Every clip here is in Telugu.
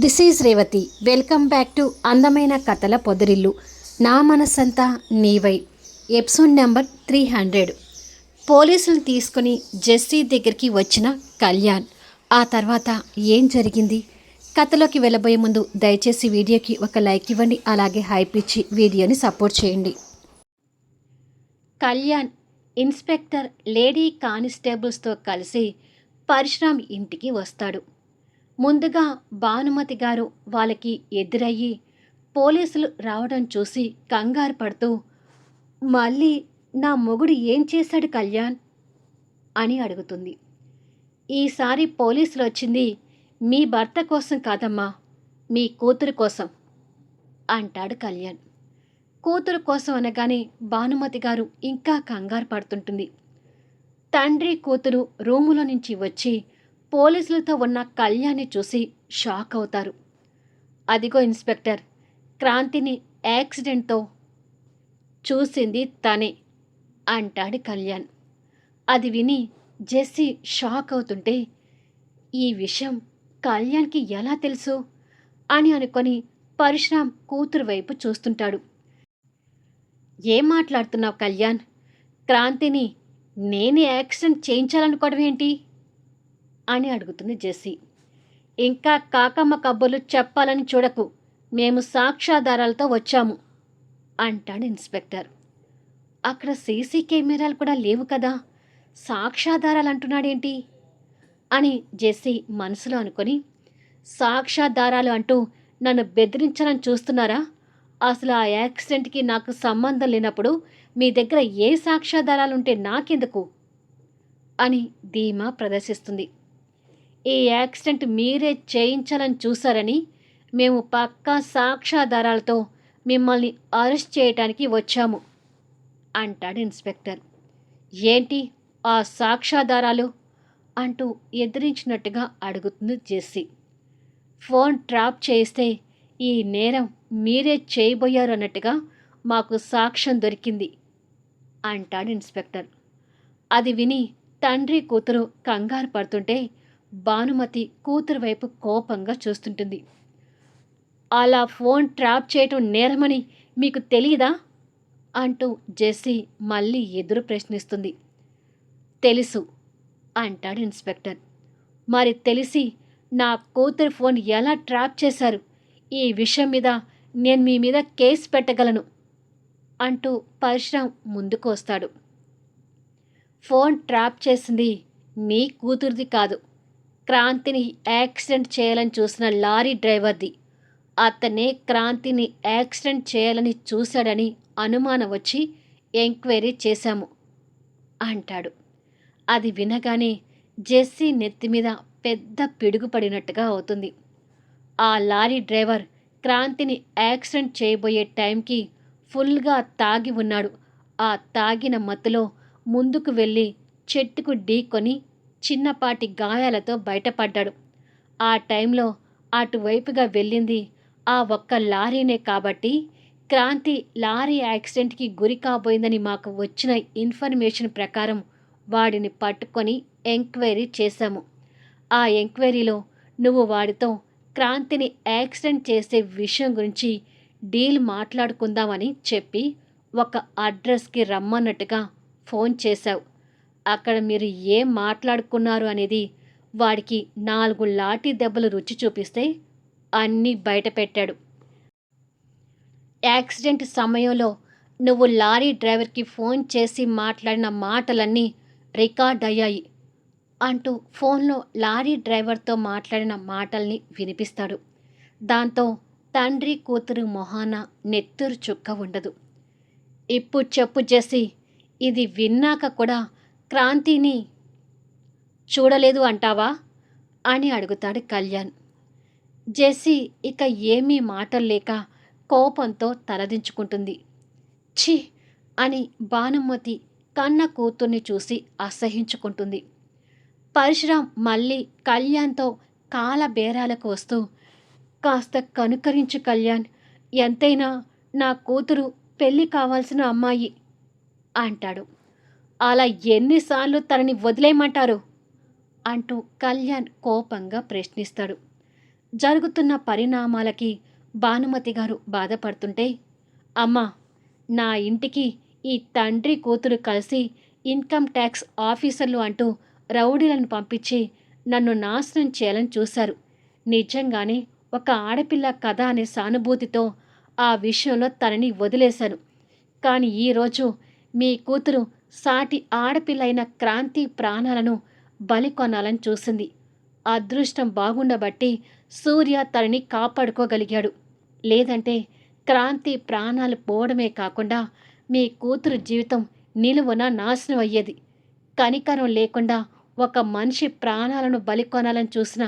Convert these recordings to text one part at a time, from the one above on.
This is Revathi. Welcome back to అందమైన కథల పొదరిల్లు. నా మనసంతా నీవై. Episode number 300. పోలీసులు తీసుకుని జెస్సీ దగ్గరికి వచ్చిన కళ్యాణ్. ఆ తర్వాత ఏం జరిగింది? కథలోకి వెళ్ళబోయే ముందు దయచేసి వీడియోకి ఒక లైక్ ఇవ్వండి, అలాగే హైప్ ఇచ్చి వీడియోని సపోర్ట్ చేయండి. కళ్యాణ్ ఇన్స్పెక్టర్ లేడీ కానిస్టేబుల్స్తో కలిసి పరశురామ్ ఇంటికి వస్తాడు. ముందుగా భానుమతి గారు వాళ్ళకి ఎదురయ్యి పోలీసులు రావడం చూసి కంగారు పడుతూ, మళ్ళీ నా మొగుడు ఏం చేశాడు కళ్యాణ్ అని అడుగుతుంది. ఈసారి పోలీసులు వచ్చింది మీ భర్త కోసం కాదమ్మా, మీ కూతురు కోసం అంటాడు కళ్యాణ్. కూతురు కోసం అనగానే భానుమతి గారు ఇంకా కంగారు పడుతుంటుంది. తండ్రి కూతురు రూములో నుంచి వచ్చి పోలీసులతో ఉన్న కళ్యాణ్ని చూసి షాక్ అవుతారు. అదిగో ఇన్స్పెక్టర్, క్రాంతిని యాక్సిడెంట్తో చూసింది తనే అంటాడు కళ్యాణ్. అది విని జెస్సీ షాక్ అవుతుంటే, ఈ విషయం కళ్యాణ్కి ఎలా తెలుసు అని అనుకొని పరశురామ్ కూతురు వైపు చూస్తుంటాడు. ఏం మాట్లాడుతున్నావు కళ్యాణ్? క్రాంతిని నేనే యాక్సిడెంట్ చేయించాలనుకోవడం ఏంటి అని అడుగుతుంది జెస్సీ. ఇంకా కాకమ్మ కబుర్లు చెప్పాలని చూడకు, మేము సాక్ష్యాధారాలతో వచ్చాము అంటాడు ఇన్స్పెక్టర్. అక్కడ సీసీ కెమెరాలు కూడా లేవు కదా, సాక్ష్యాధారాలు అంటున్నాడేంటి అని జెస్సీ మనసులో అనుకొని, సాక్ష్యాధారాలు అంటూ నన్ను బెదిరించాలని చూస్తున్నారా? అసలు ఆ యాక్సిడెంట్కి నాకు సంబంధం లేనప్పుడు మీ దగ్గర ఏ సాక్ష్యాధారాలుంటే నాకెందుకు అని ధీమా ప్రదర్శిస్తుంది. ఈ యాక్సిడెంట్ మీరే చేయించాలని చూశారని మేము పక్కా సాక్ష్యాధారాలతో మిమ్మల్ని అరెస్ట్ చేయటానికి వచ్చాము అంటాడు ఇన్స్పెక్టర్. ఏంటి ఆ సాక్ష్యాధారాలు అంటూ ఎదిరించినట్టుగా అడుగుతుంది జెస్సీ. ఫోన్ ట్రాప్ చేస్తే ఈ నేరం మీరే చేయబోయారు అన్నట్టుగా మాకు సాక్ష్యం దొరికింది అంటాడు ఇన్స్పెక్టర్. అది విని తండ్రి కూతురు కంగారు పడుతుంటే భానుమతి కూతురు వైపు కోపంగా చూస్తుంటుంది. అలా ఫోన్ ట్రాప్ చేయటం నేరమని మీకు తెలీదా అంటూ జెస్సీ మళ్ళీ ఎదురు ప్రశ్నిస్తుంది. తెలుసు అంటాడు ఇన్స్పెక్టర్. మరి తెలిసి నా కూతురు ఫోన్ ఎలా ట్రాప్ చేశారు? ఈ విషయం మీద నేను మీ మీద కేసు పెట్టగలను అంటూ పరశురామ్ ముందుకు వస్తాడు. ఫోన్ ట్రాప్ చేసింది మీ కూతురిది కాదు, క్రాంతిని యాక్సిడెంట్ చేయాలని చూసిన లారీ డ్రైవర్ది. అతనే క్రాంతిని యాక్సిడెంట్ చేయాలని చూశాడని అనుమానం వచ్చి ఎంక్వైరీ చేశాము అంటాడు. అది వినగానే జెస్సీ నెత్తి మీద పెద్ద పిడుగు పడినట్టుగా అవుతుంది. ఆ లారీ డ్రైవర్ క్రాంతిని యాక్సిడెంట్ చేయబోయే టైంకి ఫుల్గా తాగి ఉన్నాడు. ఆ తాగిన మత్తులో ముందుకు వెళ్ళి చెట్టుకు ఢీకొని చిన్నపాటి గాయాలతో బయటపడ్డాడు. ఆ టైంలో అటువైపుగా వెళ్ళింది ఆ ఒక్క లారీనే కాబట్టి క్రాంతి లారీ యాక్సిడెంట్కి గురి కాబోయిందని మాకు వచ్చిన ఇన్ఫర్మేషన్ ప్రకారం వాడిని పట్టుకొని ఎంక్వైరీ చేశాము. ఆ ఎంక్వైరీలో నువ్వు వాడితో క్రాంతిని యాక్సిడెంట్ చేసే విషయం గురించి డీల్ మాట్లాడుకుందామని చెప్పి ఒక అడ్రస్కి రమ్మన్నట్టుగా ఫోన్ చేశావు. అక్కడ మీరు ఏం మాట్లాడుకున్నారు అనేది వాడికి 4 లాఠీ దెబ్బలు రుచి చూపిస్తే అన్నీ బయటపెట్టాడు. యాక్సిడెంట్ సమయంలో నువ్వు లారీ డ్రైవర్కి ఫోన్ చేసి మాట్లాడిన మాటలన్నీ రికార్డ్ అయ్యాయి అంటూ ఫోన్లో లారీ డ్రైవర్తో మాట్లాడిన మాటల్ని వినిపిస్తాడు. దాంతో తండ్రి కూతురు మొహాన నెత్తురు చుక్క ఉండదు. ఇప్పుడు చెప్పు జెస్సీ, ఇది విన్నాక కూడా క్రాంతిని చూడలేదు అంటావా అని అడుగుతాడు కళ్యాణ్. జెస్సీ ఇక ఏమీ మాటలు లేక కోపంతో తలదించుకుంటుంది. ఛీ అని భానుమతి కన్న కూతుర్ని చూసి అసహించుకుంటుంది. పరశురామ్ మళ్ళీ కళ్యాణ్తో కాల బేరాలకు వస్తూ, కాస్త కనుకరించు కళ్యాణ్, ఎంతైనా నా కూతురు పెళ్ళి కావాల్సిన అమ్మాయి అంటాడు. అలా ఎన్నిసార్లు తనని వదిలేయమంటారు అంటూ కళ్యాణ్ కోపంగా ప్రశ్నిస్తాడు. జరుగుతున్న పరిణామాలకి భానుమతి గారు బాధపడుతుంటే, అమ్మా, నా ఇంటికి ఈ తండ్రి కూతురు కలిసి ఇన్కమ్ ట్యాక్స్ ఆఫీసర్లు అంటూ రౌడీలను పంపించి నన్ను నాశనం చేయాలని చూశారు. నిజంగానే ఒక ఆడపిల్ల కథ అనే సానుభూతితో ఆ విషయంలో తనని వదిలేశాను. కానీ ఈరోజు మీ కూతురు సాటి ఆడపిల్లైన క్రాంతి ప్రాణాలను బలి కొనాలని చూసింది. అదృష్టం బాగుండబట్టి సూర్య తనని కాపాడుకోగలిగాడు. లేదంటే క్రాంతి ప్రాణాలు పోవడమే కాకుండా మీ కూతురు జీవితం నిలువున నాశనం అయ్యేది. కనికరం లేకుండా ఒక మనిషి ప్రాణాలను బలి కొనాలని చూసిన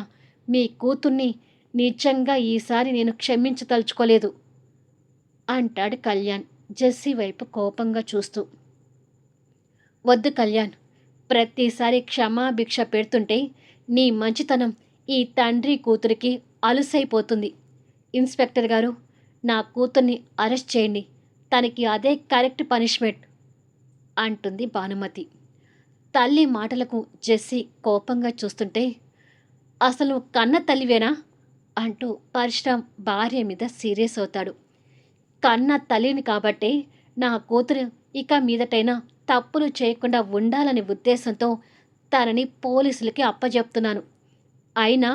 మీ కూతుర్ని నిజంగా ఈసారి నేను క్షమించదలుచుకోలేదు అంటాడు కళ్యాణ్ జెస్సీ వైపు కోపంగా చూస్తూ. వద్దు కళ్యాణ్, ప్రతిసారి క్షమాభిక్ష పెడుతుంటే నీ మంచితనం ఈ తండ్రి కూతురికి అలుసైపోతుంది. ఇన్స్పెక్టర్ గారు, నా కూతుర్ని అరెస్ట్ చేయండి. తనకి అదే కరెక్ట్ పనిష్మెంట్ అంటుంది భానుమతి. తల్లి మాటలకు జెస్సీ కోపంగా చూస్తుంటే, అసలు కన్న తల్లివేనా అంటూ పరశురాం భార్య మీద సీరియస్ అవుతాడు. కన్న తల్లిని కాబట్టే నా కూతురు ఇక మీదటైనా తప్పులు చేయకుండా ఉండాలనే ఉద్దేశంతో తనని పోలీసులకి అప్పజెప్తున్నాను. అయినా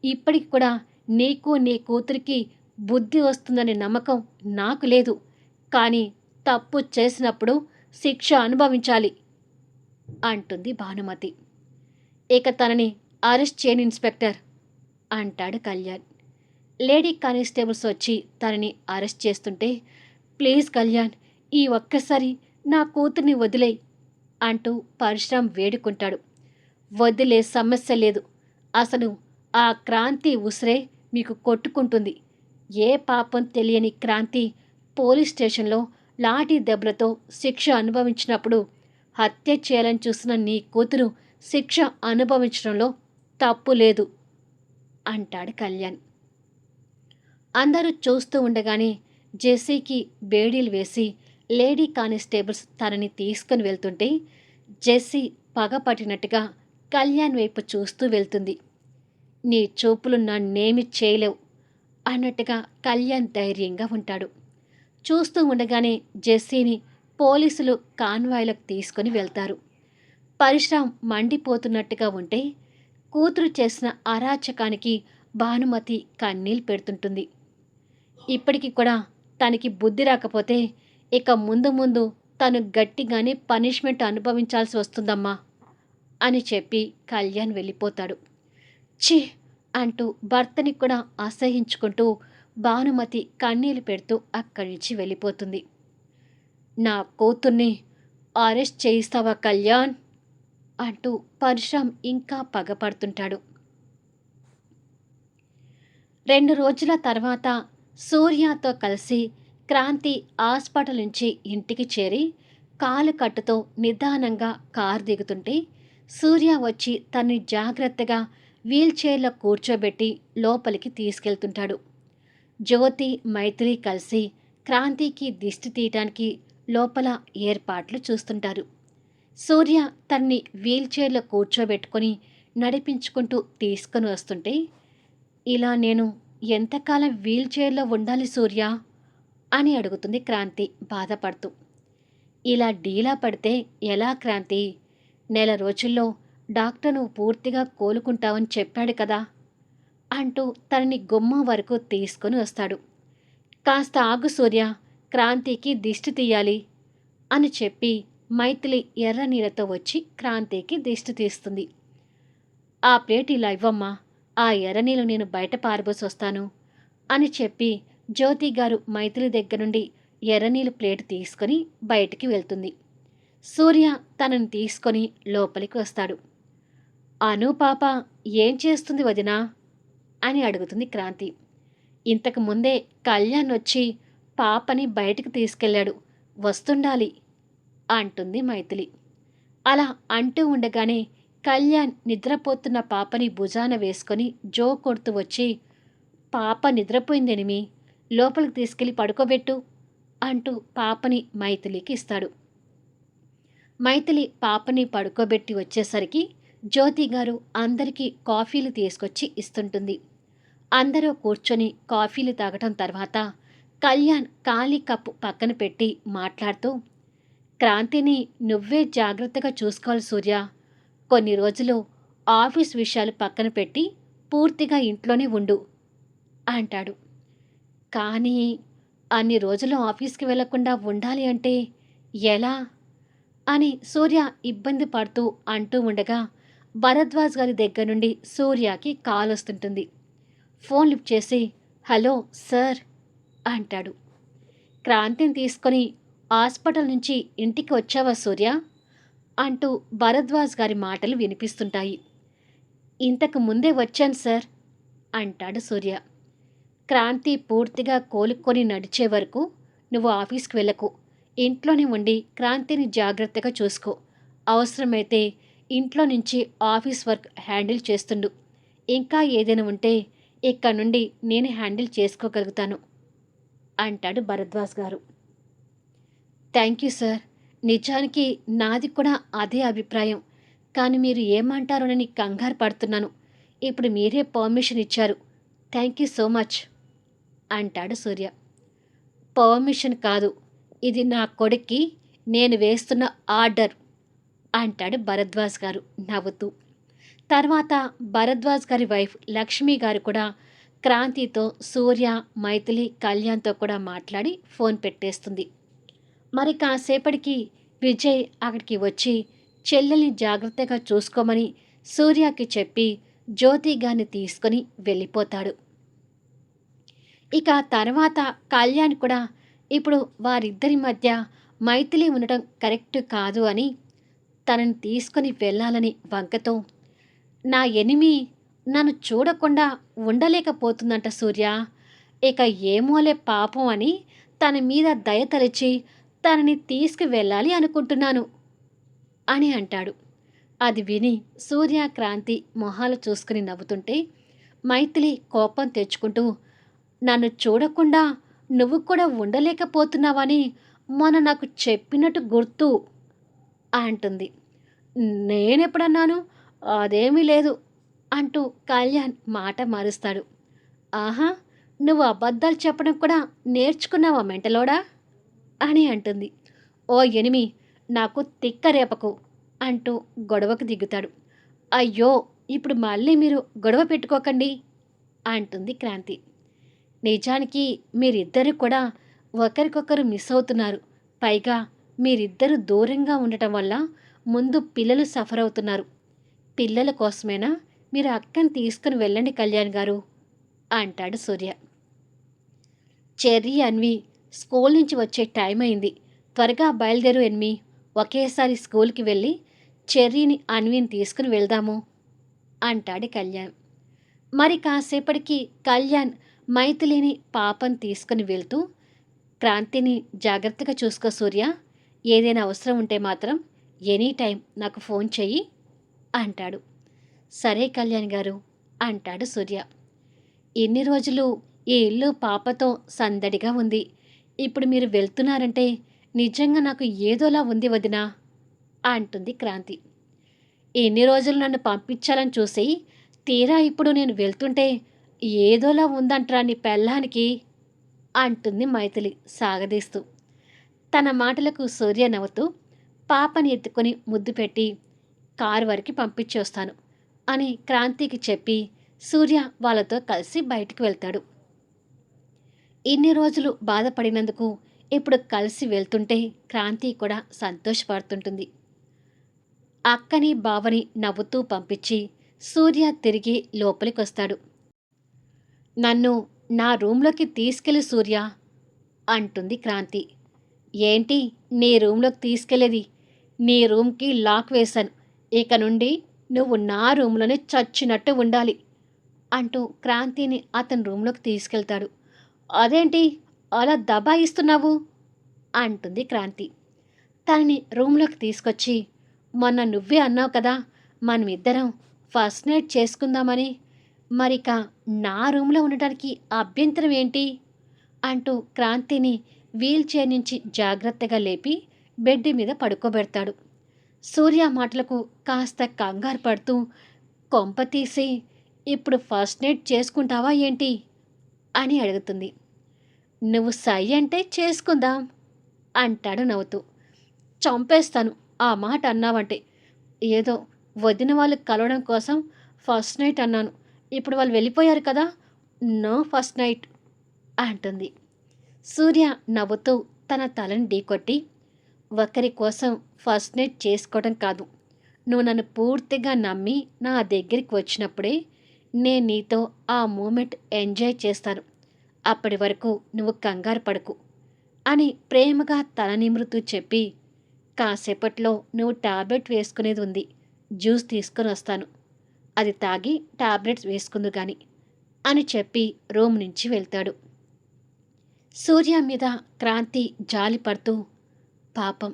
ఇప్పటికి కూడా నీకు నీ కూతురికి బుద్ధి వస్తుందనే నమ్మకం నాకు లేదు. కానీ తప్పు చేసినప్పుడు శిక్ష అనుభవించాలి అంటుంది భానుమతి. ఇక తనని అరెస్ట్ చేయని ఇన్స్పెక్టర్ అంటాడు కళ్యాణ్. లేడీ కానిస్టేబుల్స్ వచ్చి తనని అరెస్ట్ చేస్తుంటే, ప్లీజ్ కళ్యాణ్, ఈ ఒక్కసారి నా కూతుర్ని వదిలేయ్ అంటూ పరశురాం వేడుకుంటాడు. వదిలే సమస్య లేదు. అసలు ఆ క్రాంతి ఉసిరే మీకు కొట్టుకుంటుంది. ఏ పాపం తెలియని క్రాంతి పోలీస్ స్టేషన్లో లాఠీ దెబ్బలతో శిక్ష అనుభవించినప్పుడు హత్య చేయాలని చూసిన నీ కూతురు శిక్ష అనుభవించడంలో తప్పు లేదు అంటాడు కళ్యాణ్. అందరూ చూస్తూ ఉండగానే జెస్సీకి బేడీలు వేసి లేడీ కానిస్టేబుల్స్ తనని తీసుకుని వెళ్తుంటే జెస్సీ పగపట్టినట్టుగా కళ్యాణ్ వైపు చూస్తూ వెళ్తుంది. నీ చూపులు నన్నేమి చేయలేవు అన్నట్టుగా కళ్యాణ్ ధైర్యంగా ఉంటాడు. చూస్తూ ఉండగానే జెస్సీని పోలీసులు కాన్వాయ్లకు తీసుకుని వెళ్తారు. పరశురాం మండిపోతున్నట్టుగా ఉంటే కూతురు చేసిన అరాచకానికి భానుమతి కన్నీళ్ళు పెడుతుంటుంది. ఇప్పటికి కూడా తనకి బుద్ధి రాకపోతే ఇక ముందు ముందు తను గట్టిగానే పనిష్మెంట్ అనుభవించాల్సి వస్తుందమ్మా అని చెప్పి కళ్యాణ్ వెళ్ళిపోతాడు. ఛీ అంటూ భర్తని కూడా అసహించుకుంటూ భానుమతి కన్నీళ్లు పెడుతూ అక్కడి నుంచి వెళ్ళిపోతుంది. నా కూతుర్ని అరెస్ట్ చేయిస్తావా కళ్యాణ్ అంటూ పరశురాం ఇంకా పగపడుతుంటాడు. 2 రోజుల తర్వాత సూర్యతో కలిసి క్రాంతి హాస్పిటల్ నుంచి ఇంటికి చేరి కాలు కట్టుతో నిదానంగా కారు దిగుతుంటే సూర్య వచ్చి తన్ని జాగ్రత్తగా వీల్చైర్లో కూర్చోబెట్టి లోపలికి తీసుకెళ్తుంటాడు. జ్యోతి, మైత్రి కలిసి క్రాంతికి దిష్టి తీయటానికి లోపల ఏర్పాట్లు చూస్తుంటారు. సూర్య తన్ని వీల్చైర్లో కూర్చోబెట్టుకొని నడిపించుకుంటూ తీసుకొని వస్తుంటే, ఇలా నేను ఎంతకాలం వీల్చైర్లో ఉండాలి సూర్య అని అడుగుతుంది క్రాంతి బాధపడుతూ. ఇలా డీలా పడితే ఎలా క్రాంతి? నెల రోజుల్లో డాక్టర్ నువ్వు పూర్తిగా కోలుకుంటావని చెప్పాడు కదా అంటూ తనని గుమ్మం వరకు తీసుకొని వస్తాడు. కాస్త ఆగు సూర్య, క్రాంతికి దిష్టి తీయాలి అని చెప్పి మైథిలి ఎర్ర నీళ్ళతో వచ్చి క్రాంతికి దిష్టి తీస్తుంది. ఆ ప్లేట్ ఇలా ఇవ్వమ్మా, ఆ ఎర్రనీళ్ళు నేను బయట పారబోసి వస్తాను అని చెప్పి జ్యోతి గారు మైథిలి దగ్గర నుండి ఎర్రనీళ్ళు ప్లేట్ తీసుకొని బయటికి వెళ్తుంది. సూర్య తనని తీసుకొని లోపలికి వస్తాడు. అను పాప ఏం చేస్తుంది వదినా అని అడుగుతుంది క్రాంతి. ఇంతకు ముందే కళ్యాణ్ వచ్చి పాపని బయటికి తీసుకెళ్ళాడు, వస్తుండాలి అంటుంది మైథిలి. అలా అంటూ ఉండగానే కళ్యాణ్ నిద్రపోతున్న పాపని భుజాన వేసుకొని జో కొడుతూ వచ్చి, పాప నిద్రపోయిందెనిమి, లోపలికి తీసుకెళ్ళి పడుకోబెట్టు అంటూ పాపని మైథిలికి ఇస్తాడు. మైథిలి పాపని పడుకోబెట్టి వచ్చేసరికి జ్యోతి గారు అందరికీ కాఫీలు తీసుకొచ్చి ఇస్తుంటుంది. అందరూ కూర్చొని కాఫీలు తాగటం తర్వాత కళ్యాణ్ ఖాళీ కప్పు పక్కన పెట్టి మాట్లాడుతూ, క్రాంతిని నువ్వే జాగ్రత్తగా చూసుకోవాలి సూర్య. కొన్ని రోజులు ఆఫీస్ విషయాలు పక్కన పెట్టి పూర్తిగా ఇంట్లోనే ఉండు అంటాడు. కానీ అన్ని రోజులు ఆఫీస్కి వెళ్లకుండా ఉండాలి అంటే ఎలా అని సూర్య ఇబ్బంది పడుతూ అంటూ ఉండగా భరద్వాజ్ గారి దగ్గర నుండి సూర్యకి కాల్ వస్తుంటుంది. ఫోన్ లిఫ్ట్ చేసి హలో సార్ అంటాడు. క్రాంతిని తీసుకొని హాస్పిటల్ నుంచి ఇంటికి వచ్చావా సూర్య అంటూ భరద్వాజ్ గారి మాటలు వినిపిస్తుంటాయి. ఇంతకు ముందే వచ్చాను సార్ అంటాడు సూర్య. క్రాంతి పూర్తిగా కోలుకొని నడిచే వరకు నువ్వు ఆఫీస్కి వెళ్ళకు. ఇంట్లోనే ఉండి క్రాంతిని జాగ్రత్తగా చూసుకో. అవసరమైతే ఇంట్లో నుంచి ఆఫీస్ వర్క్ హ్యాండిల్ చేస్తుండు. ఇంకా ఏదైనా ఉంటే ఇక్కడ నుండి నేను హ్యాండిల్ చేసుకోగలుగుతాను అంటాడు భరద్వాజ్ గారు. Thank you sir. నిజానికి నాది కూడా అదే అభిప్రాయం. కానీ మీరు ఏమంటారోనని కంగారు పడుతున్నాను. ఇప్పుడు మీరే పర్మిషన్ ఇచ్చారు. థ్యాంక్ యూ సో మచ్ అంటాడు సూర్య. పర్మిషన్ కాదు, ఇది నా కొడుక్కి నేను వేస్తున్న ఆర్డర్ అంటాడు భరద్వాజ్ గారు నవ్వుతూ. తర్వాత భరద్వాజ్ గారి వైఫ్ లక్ష్మి గారు కూడా క్రాంతితో సూర్య, మైథిలి, కళ్యాణ్తో కూడా మాట్లాడి ఫోన్ పెట్టేస్తుంది. మరి కాసేపటికి విజయ్ అక్కడికి వచ్చి చెల్లెల్ని జాగ్రత్తగా చూసుకోమని సూర్యకి చెప్పి జ్యోతి గారిని తీసుకొని వెళ్ళిపోతాడు. ఇక తర్వాత కళ్యాణ్ కూడా ఇప్పుడు వారిద్దరి మధ్య మైథిలి ఉండటం కరెక్ట్ కాదు అని తనని తీసుకొని వెళ్ళాలని వంకతో, నా ఎనిమి నన్ను చూడకుండా ఉండలేకపోతుందంట సూర్య. ఇక ఏమోలే పాపం అని తన మీద దయ తలచి తనని తీసుకువెళ్ళాలి అనుకుంటున్నాను అని అంటాడు. అది విని సూర్య, క్రాంతి మొహాలు చూసుకుని నవ్వుతుంటే మైథిలి కోపం తెచ్చుకుంటూ, నన్ను చూడకుండా నువ్వు కూడా ఉండలేకపోతున్నావని మొన్న నాకు చెప్పినట్టు గుర్తు అంటుంది. నేనెప్పుడన్నాను? అదేమీ లేదు అంటూ కళ్యాణ్ మాట మారుస్తాడు. ఆహా, నువ్వు అబద్ధాలు చెప్పడం కూడా నేర్చుకున్నావా మెంటలోడా అని అంటుంది. ఓ ఎనిమి, నాకు తిక్క రేపకు అంటూ గొడవకు దిగుతాడు. అయ్యో, ఇప్పుడు మళ్ళీ మీరు గొడవ పెట్టుకోకండి అంటుంది క్రాంతి. నిజానికి మీరిద్దరు కూడా ఒకరికొకరు మిస్ అవుతున్నారు. పైగా మీరిద్దరూ దూరంగా ఉండటం వల్ల ముందు పిల్లలు సఫర్ అవుతున్నారు. పిల్లల కోసమేనా మీరు అక్కని తీసుకుని వెళ్ళండి కళ్యాణ్ గారు అంటాడు సూర్య. చెర్రీ, అన్వి స్కూల్ నుంచి వచ్చే టైం అయింది. త్వరగా బయలుదేరు ఎన్మి. ఒకేసారి స్కూల్కి వెళ్ళి చెర్రీని, అన్విని తీసుకుని వెళ్దాము అంటాడు కళ్యాణ్. మరి కాసేపటికి కళ్యాణ్ మైథిలిని, పాపని తీసుకుని వెళ్తూ, క్రాంతిని జాగ్రత్తగా చూసుకో సూర్య. ఏదైనా అవసరం ఉంటే మాత్రం ఎనీ టైం నాకు ఫోన్ చెయ్యి అంటాడు. సరే కళ్యాణ్ గారు అంటాడు సూర్య. ఇన్ని రోజులు ఈ ఇల్లు పాపతో సందడిగా ఉంది. ఇప్పుడు మీరు వెళ్తున్నారంటే నిజంగా నాకు ఏదోలా ఉంది వదినా అంటుంది క్రాంతి. ఎన్ని రోజులు నన్ను పంపించాలని చూసి తీరా ఇప్పుడు నేను వెళ్తుంటే ఏదోలా ఉందంట్రా నీ పెళ్ళానికి అంటుంది మైథిలి సాగదీస్తూ. తన మాటలకు సూర్య నవ్వుతూ పాపని ఎత్తుకొని ముద్దు పెట్టి కారు వరకు పంపించేస్తాను అని క్రాంతికి చెప్పి సూర్య వాళ్ళతో కలిసి బయటికి వెళ్తాడు. ఇన్ని రోజులు బాధపడినందుకు ఇప్పుడు కలిసి వెళ్తుంటే క్రాంతి కూడా సంతోషపడుతుంటుంది. అక్కని, బావని నవ్వుతూ పంపించి సూర్య తిరిగి లోపలికి వస్తాడు. నన్ను నా రూంలోకి తీసుకెళ్ళి సూర్య అంటుంది క్రాంతి. ఏంటి నీ రూంలోకి తీసుకెళ్ళేది? నీ రూమ్కి లాక్ వేశాను. ఇక నుండి నువ్వు నా రూమ్లోనే చచ్చినట్టు ఉండాలి అంటూ క్రాంతిని అతని రూంలోకి తీసుకెళ్తాడు. అదేంటి అలా దబాయిస్తున్నావు అంటుంది క్రాంతి. తనని రూంలోకి తీసుకొచ్చి, మొన్న నువ్వే అన్నావు కదా మనమిద్దరం ఫస్ట్ నైట్ చేసుకుందామని, మరిక నా రూమ్లో ఉండటానికి అభ్యంతరం ఏంటి అంటూ క్రాంతిని వీల్ చైర్ నుంచి జాగ్రత్తగా లేపి బెడ్ మీద పడుకోబెడతాడు. సూర్య మాటలకు కాస్త కంగారు పడుతూ, కొంప తీసి ఇప్పుడు ఫస్ట్ నైట్ చేసుకుంటావా ఏంటి అని అడుగుతుంది. నువ్వు సై అంటే చేసుకుందాం అంటాడు నవ్వుతూ. చంపేస్తాను ఆ మాట అన్నావంటే. ఏదో వదిన వాళ్ళు కలవడం కోసం ఫస్ట్ నైట్ అన్నాను. ఇప్పుడు వాళ్ళు వెళ్ళిపోయారు కదా, నో ఫస్ట్ నైట్ అంటుంది. సూర్య నవ్వుతూ తన తలని ఢీకొట్టి, ఒకరి కోసం ఫస్ట్ నైట్ చేసుకోవడం కాదు, నువ్వు నన్ను పూర్తిగా నమ్మి నా దగ్గరికి వచ్చినప్పుడే నేను నీతో ఆ మూమెంట్ ఎంజాయ్ చేస్తాను. అప్పటి వరకు నువ్వు కంగారు పడకు అని ప్రేమగా తల నిమురుతూ చెప్పి, కాసేపట్లో నువ్వు టాబ్లెట్ వేసుకునేది ఉంది, జ్యూస్ తీసుకొని వస్తాను, అది తాగి టాబ్లెట్స్ వేసుకుందు గాని అని చెప్పి రూమ్ నుంచి వెళ్తాడు. సూర్య మీద క్రాంతి జాలి పడుతూ, పాపం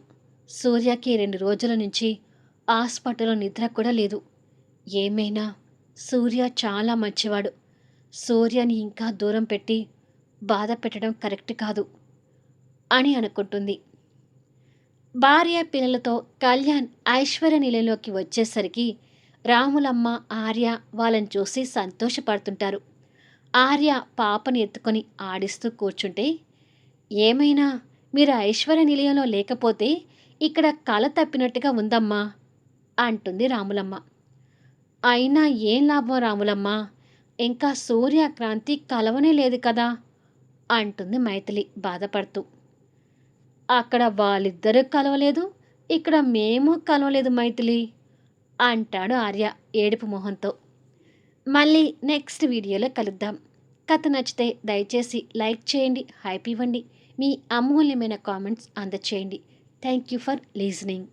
సూర్యకి 2 రోజుల నుంచి హాస్పిటల్లో నిద్ర కూడా లేదు. ఏమైనా సూర్య చాలా మంచివాడు. సూర్యని ఇంకా దూరం పెట్టి బాధ పెట్టడం కరెక్ట్ కాదు అని అనుకుంటుంది. భార్య పిల్లలతో కళ్యాణ్ ఐశ్వర్య నిలయంలోకి వచ్చేసరికి రాములమ్మ, ఆర్య వాళ్ళని చూసి సంతోషపడుతుంటారు. ఆర్య పాపని ఎత్తుకొని ఆడిస్తూ కూర్చుంటే, ఏమైనా మీరు ఐశ్వర్య నిలయంలో లేకపోతే ఇక్కడ కల తప్పినట్టుగా ఉందమ్మా అంటుంది రాములమ్మ. అయినా ఏం లాభం రాములమ్మ, ఇంకా సూర్యక్రాంతి కలవనే లేదు కదా అంటుంది మైథిలి బాధపడుతూ. అక్కడ వాళ్ళిద్దరూ కలవలేదు, ఇక్కడ మేము కలవలేదు మైథిలి అంటాడు ఆర్య ఏడుపు మొహంతో. మళ్ళీ నెక్స్ట్ వీడియోలో కలుద్దాం. కథ నచ్చితే దయచేసి లైక్ చేయండి, హైప్ ఇవ్వండి, మీ అమూల్యమైన కామెంట్స్ అందచేయండి. Thank you for listening.